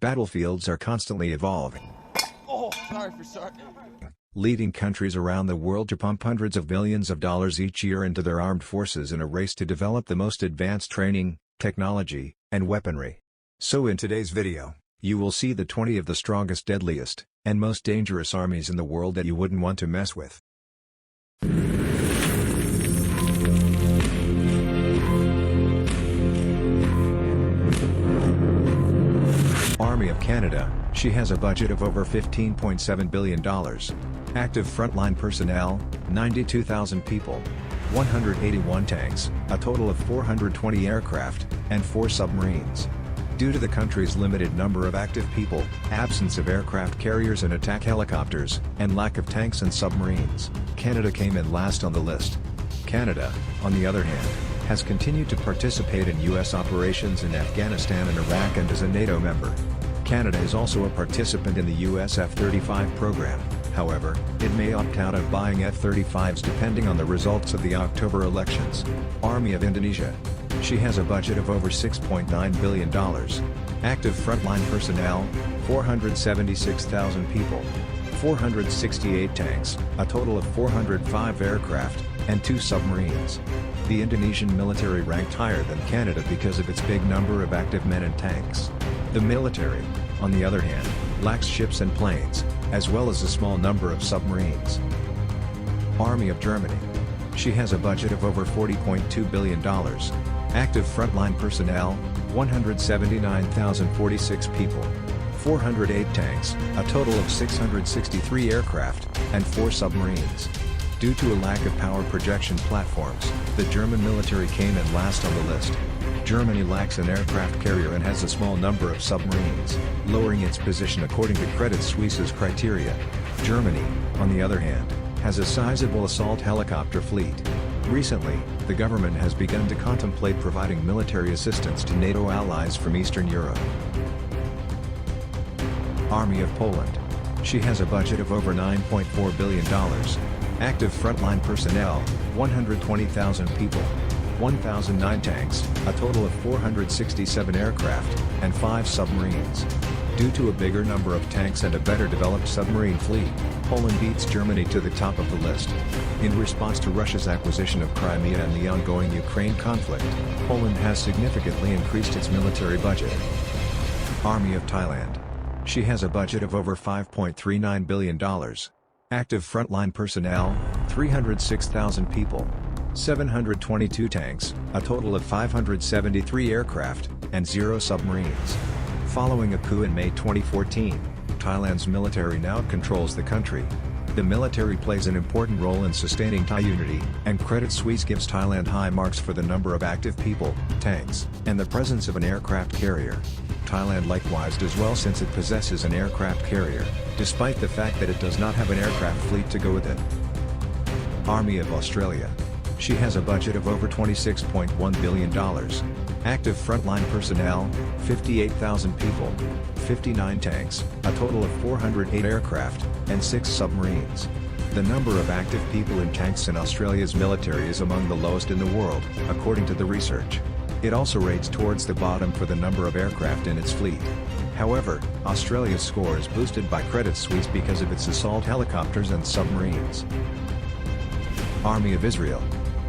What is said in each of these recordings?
Battlefields are constantly evolving, Oh, sorry. leading countries around the world to pump hundreds of billions of dollars each year into their armed forces in a race to develop the most advanced training, technology, and weaponry. So in today's video, you will see the 20 of the strongest, deadliest, and most dangerous armies in the world that you wouldn't want to mess with. Army of Canada, she has a budget of over $15.7 billion. Active frontline personnel, 92,000 people. 181 tanks, a total of 420 aircraft, and 4 submarines. Due to the country's limited number of active people, absence of aircraft carriers and attack helicopters, and lack of tanks and submarines, Canada came in last on the list. Canada, on the other hand, has continued to participate in U.S. operations in Afghanistan and Iraq and is a NATO member. Canada is also a participant in the U.S. F-35 program, however, it may opt out of buying F-35s depending on the results of the October elections. Army of Indonesia. She has a budget of over $6.9 billion. Active frontline personnel, 476,000 people. 468 tanks, a total of 405 aircraft, and 2 submarines. The Indonesian military ranked higher than Canada because of its big number of active men and tanks. The military, on the other hand, lacks ships and planes, as well as a small number of submarines. Army of Germany. She has a budget of over $40.2 billion. Active frontline personnel, 179,046 people. 408 tanks, a total of 663 aircraft, and 4 submarines. Due to a lack of power projection platforms, the German military came in last on the list. Germany lacks an aircraft carrier and has a small number of submarines, lowering its position according to Credit Suisse's criteria. Germany, on the other hand, has a sizable assault helicopter fleet. Recently, the government has begun to contemplate providing military assistance to NATO allies from Eastern Europe. Army of Poland. She has a budget of over $9.4 billion. Active frontline personnel, 120,000 people. 1,009 tanks, a total of 467 aircraft, and 5 submarines. Due to a bigger number of tanks and a better developed submarine fleet, Poland beats Germany to the top of the list. In response to Russia's acquisition of Crimea and the ongoing Ukraine conflict, Poland has significantly increased its military budget. Army of Thailand. She has a budget of over $5.39 billion. Active frontline personnel, 306,000 people. 722 tanks, a total of 573 aircraft, and 0 submarines. Following a coup in May 2014, Thailand's military now controls the country. The military plays an important role in sustaining Thai unity, and Credit Suisse gives Thailand high marks for the number of active people, tanks, and the presence of an aircraft carrier. Thailand likewise does well since it possesses an aircraft carrier, despite the fact that it does not have an aircraft fleet to go with it. Army of Australia. She has a budget of over $26.1 billion. Active frontline personnel, 58,000 people. 59 tanks, a total of 408 aircraft, and 6 submarines. The number of active people in tanks in Australia's military is among the lowest in the world, according to the research. It also rates towards the bottom for the number of aircraft in its fleet. However, Australia's score is boosted by Credit Suisse because of its assault helicopters and submarines. Army of Israel.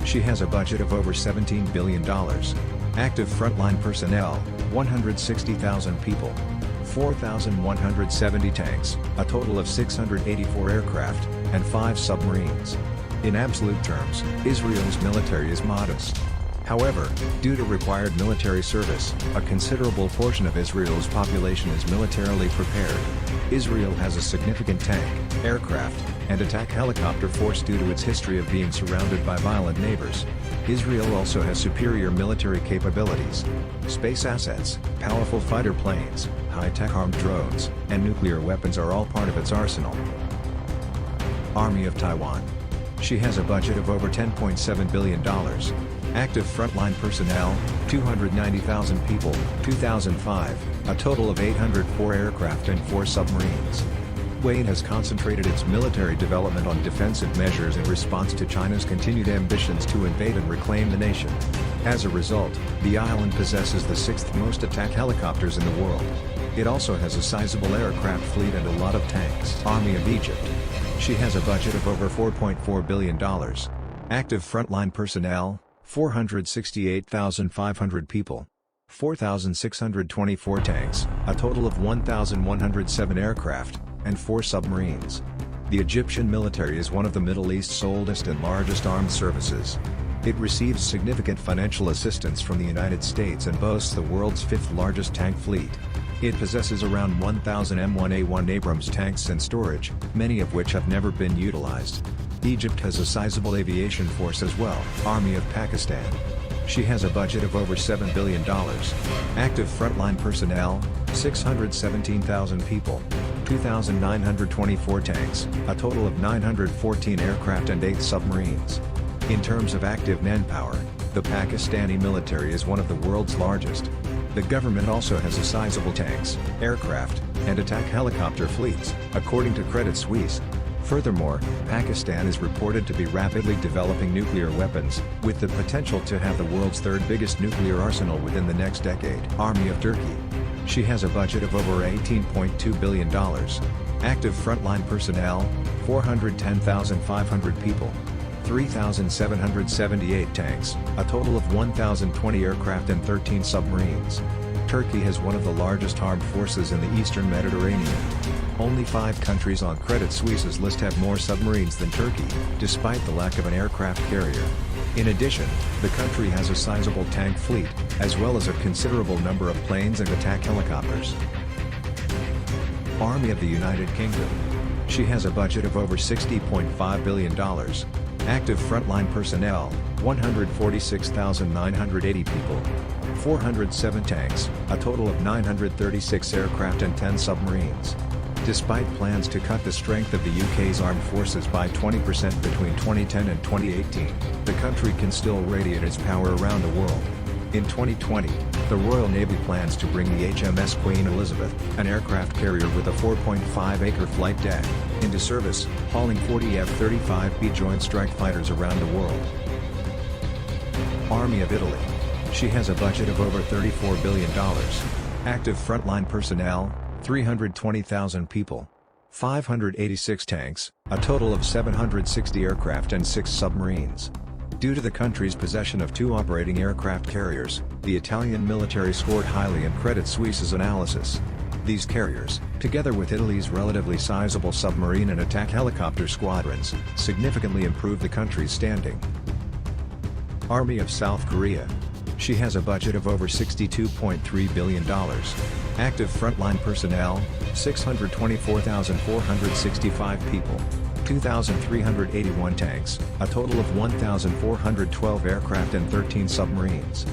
She has a budget of over $17 billion. Active frontline personnel, 160,000 people. 4,170 tanks, a total of 684 aircraft, and 5 submarines. In absolute terms, Israel's military is modest. However, due to required military service, a considerable portion of Israel's population is militarily prepared. Israel has a significant tank, aircraft, and attack helicopter force due to its history of being surrounded by violent neighbors. Israel also has superior military capabilities. Space assets, powerful fighter planes, high-tech armed drones, and nuclear weapons are all part of its arsenal. Army of Taiwan. She has a budget of over $10.7 billion. Active frontline personnel, 290,000 people, 2005, a total of 804 aircraft and 4 submarines. Wade has concentrated its military development on defensive measures in response to China's continued ambitions to invade and reclaim the nation. As a result, the island possesses the 6th most attack helicopters in the world. It also has a sizable aircraft fleet and a lot of tanks. Army of Egypt. She has a budget of over $4.4 billion. Active frontline personnel, 468,500 people. 4,624 tanks, a total of 1,107 aircraft, and 4 submarines. The Egyptian military is one of the Middle East's oldest and largest armed services. It receives significant financial assistance from the United States and boasts the world's 5th largest tank fleet. It possesses around 1,000 M1A1 Abrams tanks in storage, many of which have never been utilized. Egypt has a sizable aviation force as well. Army of Pakistan. She has a budget of over $7 billion. Active frontline personnel, 617,000 people. 2,924 tanks, a total of 914 aircraft and 8 submarines. In terms of active manpower, the Pakistani military is one of the world's largest. The government also has a sizable tanks, aircraft, and attack helicopter fleets, according to Credit Suisse. Furthermore, Pakistan is reported to be rapidly developing nuclear weapons, with the potential to have the world's 3rd biggest nuclear arsenal within the next decade. Army of Turkey. She has a budget of over $18.2 billion. Active frontline personnel, 410,500 people. 3,778 tanks, a total of 1,020 aircraft and 13 submarines. Turkey has one of the largest armed forces in the Eastern Mediterranean. Only 5 countries on Credit Suisse's list have more submarines than Turkey, despite the lack of an aircraft carrier. In addition, the country has a sizable tank fleet, as well as a considerable number of planes and attack helicopters. Army of the United Kingdom. She has a budget of over $60.5 billion. Active frontline personnel, 146,980 people. 407 tanks, a total of 936 aircraft and 10 submarines. Despite plans to cut the strength of the UK's armed forces by 20% between 2010 and 2018, the country can still radiate its power around the world. In 2020, the Royal Navy plans to bring the HMS Queen Elizabeth, an aircraft carrier with a 4.5-acre flight deck, into service, hauling 40 F-35B Joint Strike Fighters around the world. Army of Italy. She has a budget of over $34 billion. Active frontline personnel, 320,000 people. 586 tanks, a total of 760 aircraft and 6 submarines. Due to the country's possession of 2 operating aircraft carriers, the Italian military scored highly in Credit Suisse's analysis. These carriers, together with Italy's relatively sizable submarine and attack helicopter squadrons, significantly improve the country's standing. Army of South Korea. She has a budget of over $62.3 billion. Active frontline personnel, 624,465 people. 2,381 tanks, a total of 1,412 aircraft and 13 submarines.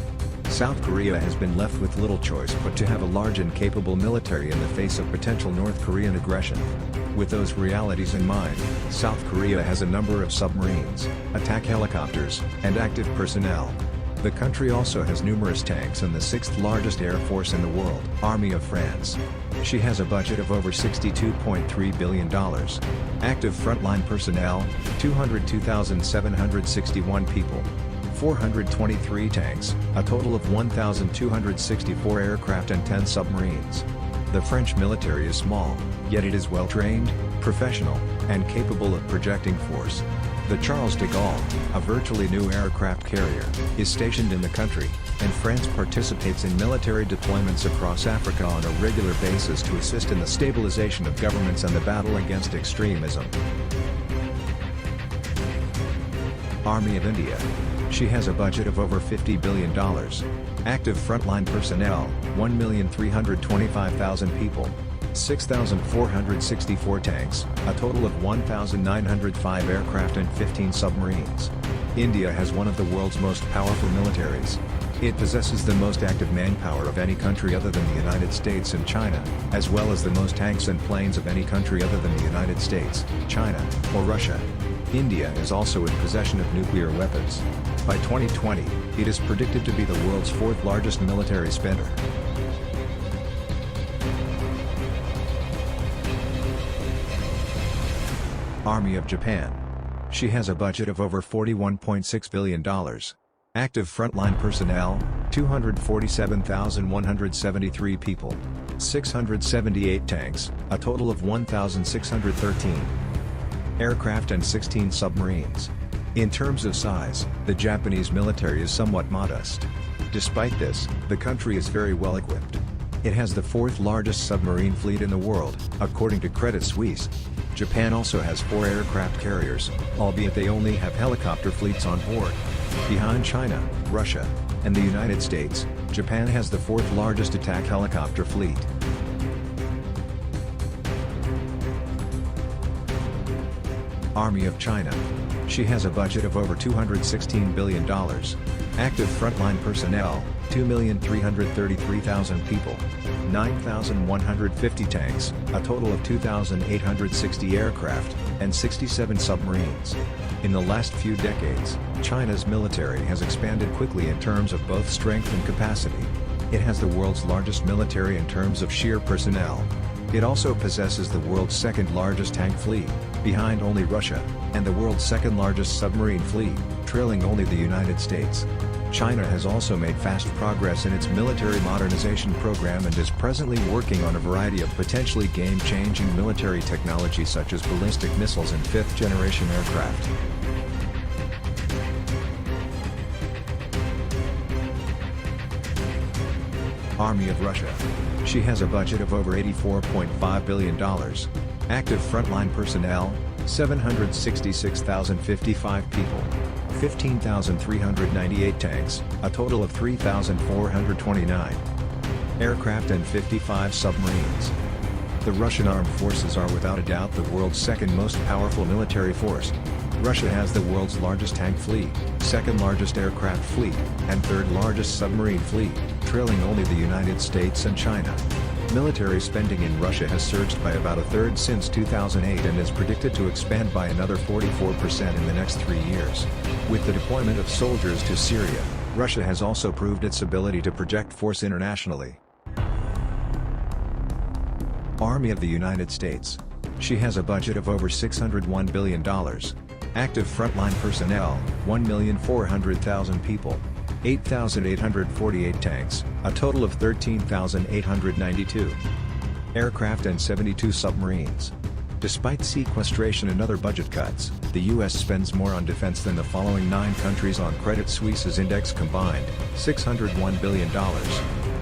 South Korea has been left with little choice but to have a large and capable military in the face of potential North Korean aggression. With those realities in mind, South Korea has a number of submarines, attack helicopters, and active personnel. The country also has numerous tanks and the 6th largest air force in the world. Army of France. She has a budget of over $62.3 billion. Active frontline personnel, 202,761 people. 423 tanks, a total of 1,264 aircraft and 10 submarines. The French military is small, yet it is well-trained, professional, and capable of projecting force. The Charles de Gaulle, a virtually new aircraft carrier, is stationed in the country, and France participates in military deployments across Africa on a regular basis to assist in the stabilization of governments and the battle against extremism. Army of India. She has a budget of over $50 billion. Active frontline personnel, 1,325,000 people. 6,464 tanks, a total of 1,905 aircraft and 15 submarines. India has one of the world's most powerful militaries. It possesses the most active manpower of any country other than the United States and China, as well as the most tanks and planes of any country other than the United States, China, or Russia. India is also in possession of nuclear weapons. By 2020, it is predicted to be the world's 4th largest military spender. Army of Japan. She has a budget of over $41.6 billion. Active frontline personnel, 247,173 people. 678 tanks, a total of 1,613 aircraft and 16 submarines. In terms of size, the Japanese military is somewhat modest. Despite this, the country is very well equipped. It has the fourth largest submarine fleet in the world, according to Credit Suisse. Japan also has 4 aircraft carriers, albeit they only have helicopter fleets on board. Behind China, Russia, and the United States, Japan has the fourth largest attack helicopter fleet. Army of China. She has a budget of over $216 billion. Active frontline personnel, 2,333,000 people. 9,150 tanks, a total of 2,860 aircraft, and 67 submarines. In the last few decades, China's military has expanded quickly in terms of both strength and capacity. It has the world's largest military in terms of sheer personnel. It also possesses the world's second largest tank fleet, behind only Russia, and the world's second largest submarine fleet, trailing only the United States. China has also made fast progress in its military modernization program and is presently working on a variety of potentially game-changing military technology such as ballistic missiles and fifth-generation aircraft. Army of Russia. She has a budget of over $84.5 billion. Active frontline personnel, 766,055 people. 15,398 tanks, a total of 3,429 aircraft and 55 submarines. The Russian armed forces are without a doubt the world's second most powerful military force. Russia has the world's largest tank fleet, second largest aircraft fleet, and third largest submarine fleet, trailing only the United States and China. Military spending in Russia has surged by about a third since 2008 and is predicted to expand by another 44% in the next 3 years. With the deployment of soldiers to Syria, Russia has also proved its ability to project force internationally. Army of the United States. She has a budget of over $601 billion. Active frontline personnel, 1,400,000 people. 8,848 tanks, a total of 13,892 aircraft and 72 submarines. Despite sequestration and other budget cuts, the U.S. spends more on defense than the following 9 countries on Credit Suisse's index combined, $601 billion.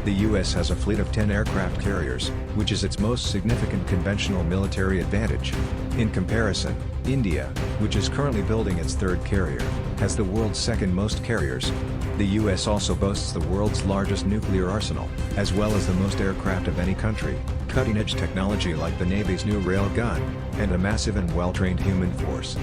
The U.S. has a fleet of 10 aircraft carriers, which is its most significant conventional military advantage. In comparison, India, which is currently building its third carrier, has the world's second most carriers. The U.S. also boasts the world's largest nuclear arsenal, as well as the most aircraft of any country, cutting-edge technology like the Navy's new railgun, and a massive and well-trained human force.